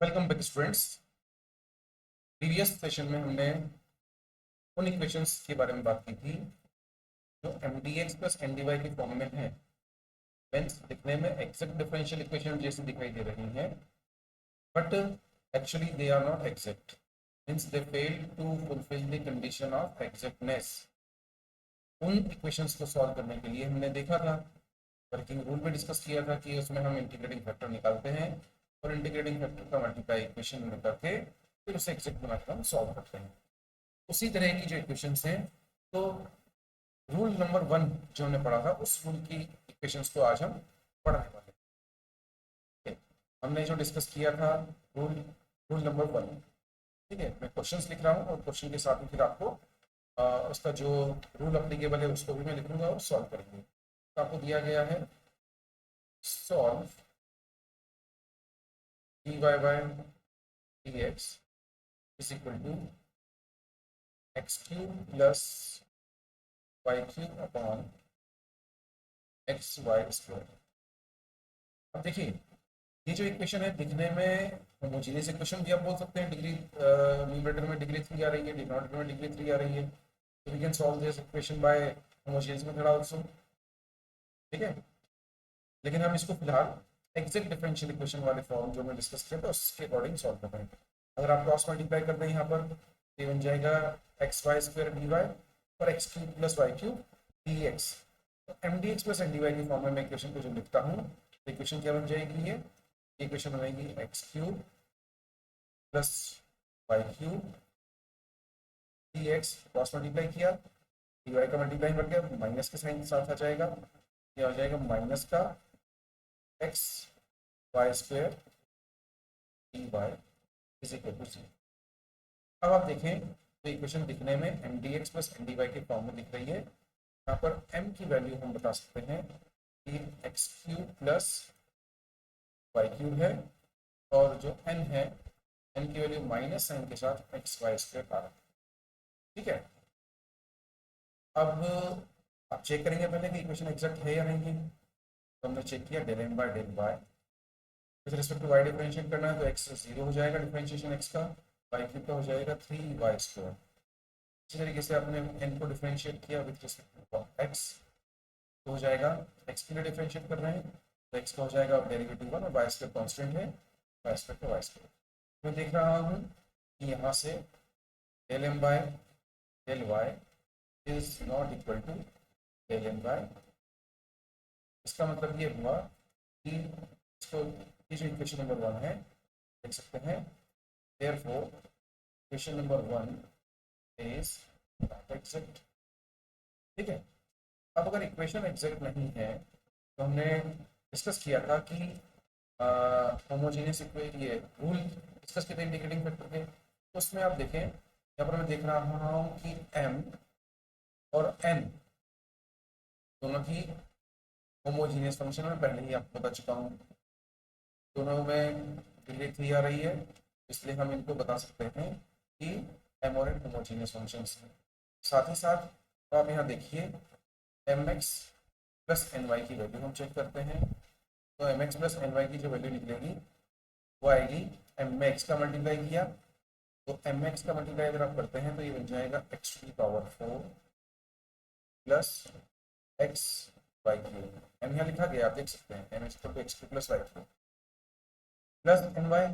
Welcome back students. Previous session में हमने उन इक्वेशंस के बारे में बात की थी जो M D x plus N D Y के फॉर्म में है। मीन्स दिखने में एग्जैक्ट डिफरेंशियल इक्वेशन जैसी दिखाई दे रही हैं, but actually they are not exact. Means they fail to fulfil the condition of exactness. उन इक्वेशंस को सॉल्व करने के लिए हमने देखा था, वर्किंग रूल में डिस्कस किया था कि उसमें हम इंटीग्रेटिंग फैक्टर निकालते हैं और इंटीग्रेटिंग फैक्टर का मल्टीप्लाई इक्वेशन में करके फिर उसे एग्जैक्ट बनाकर हम सॉल्व करते हैं। उसी तरह की जो इक्वेशंस हैं, तो रूल नंबर 1 जो हमने पढ़ा था उस रूल की इक्वेशंस को आज हम पढ़ने वाले हैं। हमने जो डिस्कस किया था रूल रूल नंबर 1, ठीक है। मैं क्वेश्चंस लिख रहा हूँ और क्वेश्चन के साथ ही फिर आपको उसका जो रूल अप्लीकेबल है उसको भी मैं लिखूंगा और सॉल्व करेंगे। तो आपको दिया गया है solve D Y by D X is equal to X cube plus Y cube upon X Y square. अब देखिए, ये जो इक्वेशन है दिखने में होमोजीनियस इक्वेशन भी आप बोल सकते हैं। डिग्री न्यूमरेटर में डिग्री 3 आ रही है, डिनोमिनेटर में डिग्री 3 आ रही है, तो we can solve this equation by homogeneous method also, ठीक है। लेकिन हम इसको फिलहाल एग्जैक्ट डिफरेंशियल इक्वेशन वाले फॉर्म जो मैं डिस्कस किया था उसके अकॉर्डिंग सॉल्व कर रहे हैं। अगर आप क्रॉस मल्टीप्लाई कर दें यहाँ पर, ये बन जाएगा x Y square d y और x cube plus Y cube D x. तो M D x plus N D Y के फॉर्म में मैं इक्वेशन को जो लिखता हूँ, इक्वेशन क्या बन जाएगी? ये इक्वेशन बनेगी X cube plus Y cube D X. Cross multiply किया, डी वाई का मल्टीप्लाई बढ़ गया, माइनस के साइन साथ आ जाएगा, ये आ जाएगा माइनस का x Y square d y is equal to c. अब आप देखें तो इक्वेशन दिखने में M D x plus N D Y के फॉर्म में दिख रही है। यहाँ पर m की वैल्यू हम बता सकते हैं कि X cube plus Y cube है, और जो n है, n की वैल्यू माइनस साइन के साथ एक्स वाई स्क्वायर आ रहा है, ठीक है। अब आप चेक करेंगे पहले कि इक्वेशन एग्जैक्ट है या नहीं है। तो हमने चेक किया, del M by del Y with respect to Y differentiate करना है, तो एक्स 0 हो जाएगा डिफरेंशिएशन एक्स का, वाई क्यूब का हो जाएगा 3y स्क्वायर। इसी तरीके से आपने n को डिफरेंशिएट किया विद रिस्पेक्ट टू एक्स, तो हो जाएगा एक्स के लिए डिफरेंशिएट कर रहे हैं तो एक्स का हो जाएगा डेरिवेटिव 1 और वाई स्क्वायर कॉन्स्टेंट है, वाई स्क्वायर का वाई स्क्वायर। मैं देख रहा हूँ कि यहाँ से del M by del Y is not equal to del M by. इसका मतलब ये हुआ कि इसको, ये जो इक्वेशन नंबर 1 है, देख सकते हैं therefore equation number 1 is not exact, ठीक है। अब अगर इक्वेशन एग्जैक्ट नहीं है तो हमने डिस्कस किया था कि होमोजीनियस इक्वेशन, ये रूल डिस्कस किए थे इंटीग्रेटिंग फैक्टर के, तो उसमें आप देखें यहाँ पर मैं देख रहा हूँ कि m और n दोनों की होमोजीनियस फंक्शन में पहले ही आपको बता चुका हूँ, दोनों में डिग्री 3 आ रही है, इसलिए हम इनको बता सकते हैं कि m और n होमोजीनियस फंक्शन हैं। साथ ही साथ तो आप यहाँ देखिए M X plus N Y की वैल्यू हम चेक करते हैं, तो M X plus N Y की जो वैल्यू निकलेगी वो आएगी, एम एक्स का मल्टीप्लाई किया तो एम एक्स का मल्टीप्लाई अगर आप करते हैं तो ये बन जाएगा X to the power 4 plus X Y cube. M यहाँ लिखा गया, आप देख सकते हैं M X X cube plus Y cube plus N Y.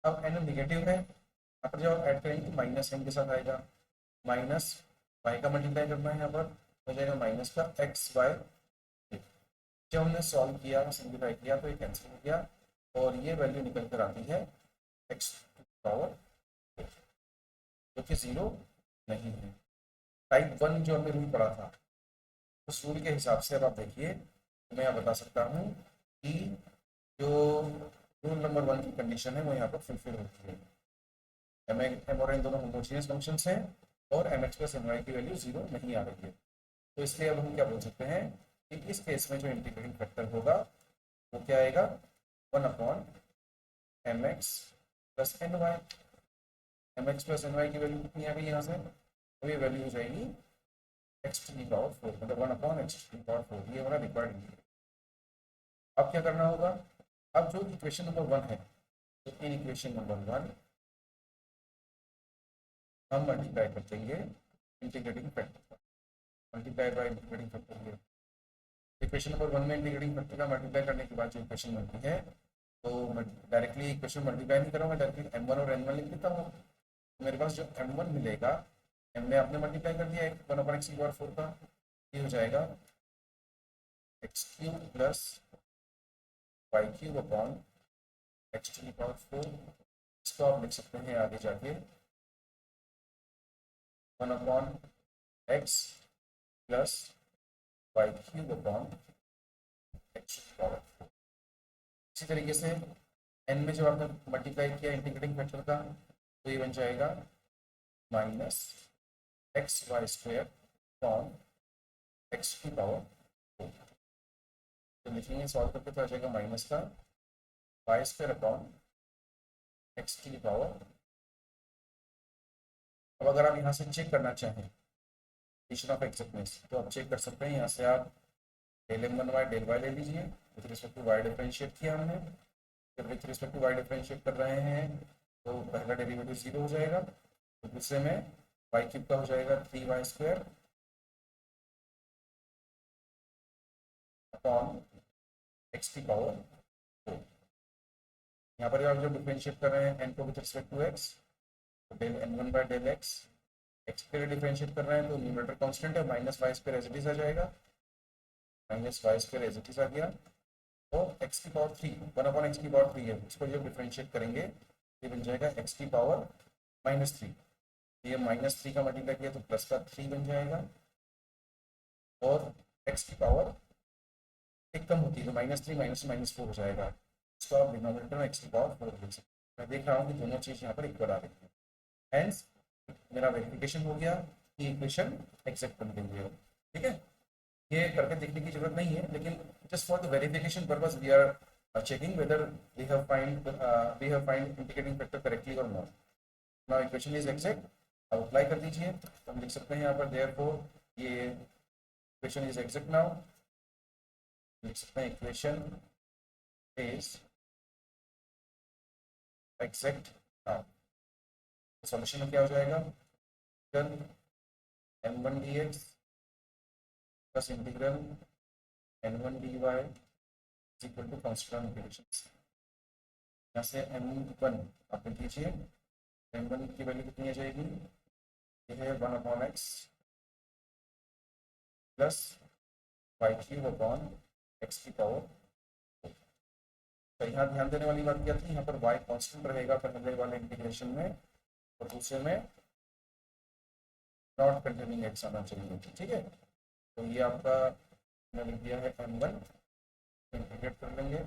अब एन नेगेटिव है, यहाँ पर जब आप ऐड करेंगे तो माइनस एन के साथ आएगा, माइनस वाई का मल्टीप्लाई करना है, यहाँ पर हो जाएगा माइनस का एक्स वाई। जब हमने सॉल्व किया, सिंप्लीफाई किया तो ये कैंसिल हो गया और ये वैल्यू निकल कर आती है एक्स टू पावर, जो कि 0 नहीं है। टाइप 1 जो हमने रूल पढ़ा था उस रूल के हिसाब से अब आप देखिए, तो मैं यहाँ बता सकता हूँ कि जो रूल नंबर 1 की कंडीशन है वो यहाँ पर फुलफिल होती है। एम और एन दोनों होमोजीनियस फंक्शंस हैं और M X plus N Y की वैल्यू 0 नहीं आ रही है। तो इसलिए अब हम क्या बोल सकते हैं कि इस केस में जो इंटीग्रेटिंग फैक्टर होगा वो क्या आएगा, 1 upon M X plus N Y. M X plus N Y की वैल्यू कितनी आ गई यहाँ से, तो ये वैल्यू हो जाएगी एक्स टू दी पावर 4, मतलब 1 upon x to the power 4, ये हमारा रिक्वायर्ड इंटीग्रेशन। अब क्या करना होगा, अब जो इक्वेशन नंबर 1 है तो इन इक्वेशन नंबर 1 हम मल्टीप्लाई कर देंगे integrating factor, multiply by integrating factor. Equation number 1 में इंटीग्रेटिंग फैक्टर का मल्टीप्लाई करने के बाद जो इक्वेशन बनती है, तो मैं डायरेक्टली इक्वेशन मल्टीप्लाई नहीं करूँगा, डायरेक्टली m1 और n1 लिख देता हूँ। मेरे पास जो m1 मिलेगा, m में आपने मल्टीप्लाई कर दिया 1/x⁴ का, ये हो जाएगा x³ plus y³ upon x⁴। इसको आप लिख सकते हैं आगे जाके 1/x plus y³ upon x⁴। इसी तरीके से n में जब आपने मल्टीप्लाई किया इंटीग्रेटिंग फैक्टर का, तो ये बन जाएगा माइनस xy² अपॉन x⁴। तो लिखेंगे सॉल्व करके तो आ जाएगा माइनस का y² अपॉन x⁴। अब अगर आप यहाँ से चेक करना चाहें डिफिनेशन ऑफ एक्सेप्टेंस, तो आप चेक कर सकते हैं। यहाँ से आप del m1y del y ले लीजिए, with respect to y differentiate किया हमने। जब with respect to y differentiate कर रहे हैं तो पहला डेरिवेटिव 0 हो जाएगा, तो दूसरे में y³ का हो जाएगा 3y² अपॉन x⁴। यहाँ पर आप जब डिफरेंशिएट कर रहे हैं n को विथ रिस्पेक्ट टू x, तो del n1 by del x, x के लिए डिफरेंशिएट कर रहे हैं तो न्यूमरेटर कांस्टेंट है, minus y² as it is आ जाएगा, minus y² as it is आ गया। तो x⁴ 1/x⁴ है, उसको जब डिफरेंशिएट करेंगे ये बन जाएगा x⁻³ -3। ये -3 का मल्टीप्लाई किया तो प्लस का 3 बन जाएगा, और x⁻³ एक कम होती है तो -3 - 4 हो जाएगा। इसको आप डिनोमिनेटर में x⁻4 लिख सकते हैं। मैं देख रहा हूँ कि दोनों चीज़ यहाँ पर इक्वल आ रही है, हेंस मेरा वेरिफिकेशन हो गया कि इक्वेशन एग्जैक्ट बन गई है। ठीक है, ये करके देखने की जरूरत नहीं है, लेकिन just for the verification purpose we are checking whether we have find integrating factor correctly और not. Now equation is exact, अब अप्लाई कर दीजिए। तो हम लिख सकते हैं यहाँ पर देयरफॉर ये इक्वेशन इज एग्जैक्ट। नाउ लिख सकते हैं equation is exact. Now solution में क्या हो जाएगा, m1 dx plus integral n1 dy is equal to constant integration. यहाँ से m1 आप लिख लीजिए, m1 की वैल्यू कितनी आ जाएगी, ये है 1/x plus y³ upon x⁴। तो यहाँ ध्यान देने वाली बात क्या थी, यहाँ पर y कांस्टेंट रहेगा पहले वाले इंटीग्रेशन में, और दूसरे में नॉट कंटेनिंग x आना चाहिए। ठीक है, तो ये आपका मैंने लिख दिया है m1, इंटीग्रेट कर लेंगे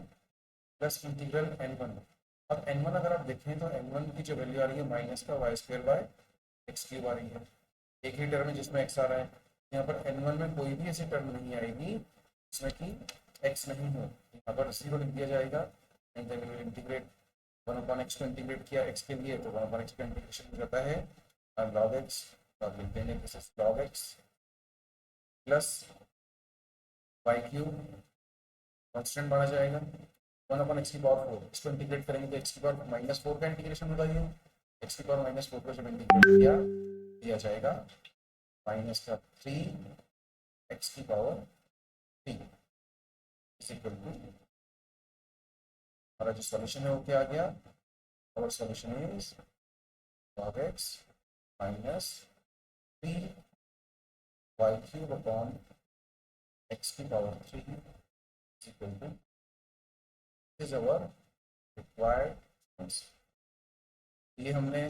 प्लस इंटीग्रल n1। अब n1 अगर आप देखें तो n1 की जो वैल्यू आ रही है माइनस का y² बाय x³ आ रही है, एक ही टर्म है जिसमें x आ रहा है। यहाँ पर n1 में कोई भी ऐसी टर्म नहीं आएगी जिसमें कि x नहीं हो, यहाँ पर 0 लिख दिया जाएगा। इंटीग्रेट 1/x को इंटीग्रेट किया x के लिए तो 1/x का इंटीग्रेशन हो जाता है log x, और लिख देंगे this is log x plus y³ constant बढ़ा जाएगा 1/x⁴। इसको इंटीग्रेट करेंगे तो x⁻⁻4 का इंटीग्रेशन होगा, ये x⁻⁻4 को जब इंटीग्रेट किया दिया जाएगा माइनस का 3x⁻3 इज इक्वल टू, हमारा जो सॉल्यूशन है वो क्या आ गया, और solution is log x minus 3y³ upon x⁻3 is equal to, this is our required answer। ये हमने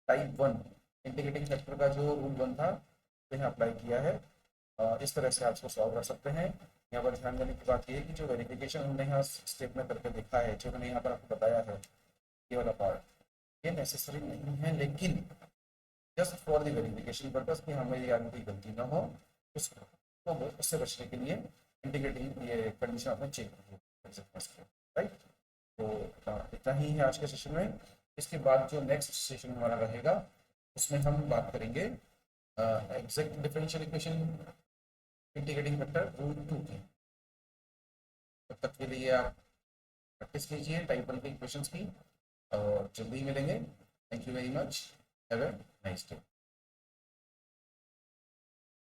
टाइप 1 इंटीग्रेटिंग फैक्टर का जो रूल 1 था तो यहाँ अप्लाई किया है। इस तरह से आप इसको सॉल्व कर सकते हैं। यहाँ पर ध्यान देने की बात ये है कि जो वेरिफिकेशन हमने यहाँ स्टेप में करके देखा है, जो मैंने यहाँ पर आपको बताया है ये वाला पार्ट, ये नेसेसरी नहीं है, लेकिन just for the verification purpose कि हमें आगे कोई गलती ना हो, उससे बचने के लिए इंटीग्रेटिंग ये कंडीशन आपने चेक कर सकते हैं। राइट, तो इतना ही है आज के सेशन में। इसके बाद जो नेक्स्ट सेशन हमारा रहेगा उसमें हम बात करेंगे exact differential equation integrating factor rule 2 की। तब तक के लिए आप प्रैक्टिस कीजिए टाइप 1 के इक्वेशंस की, और जल्दी ही मिलेंगे। Thank you very much. Have a nice day.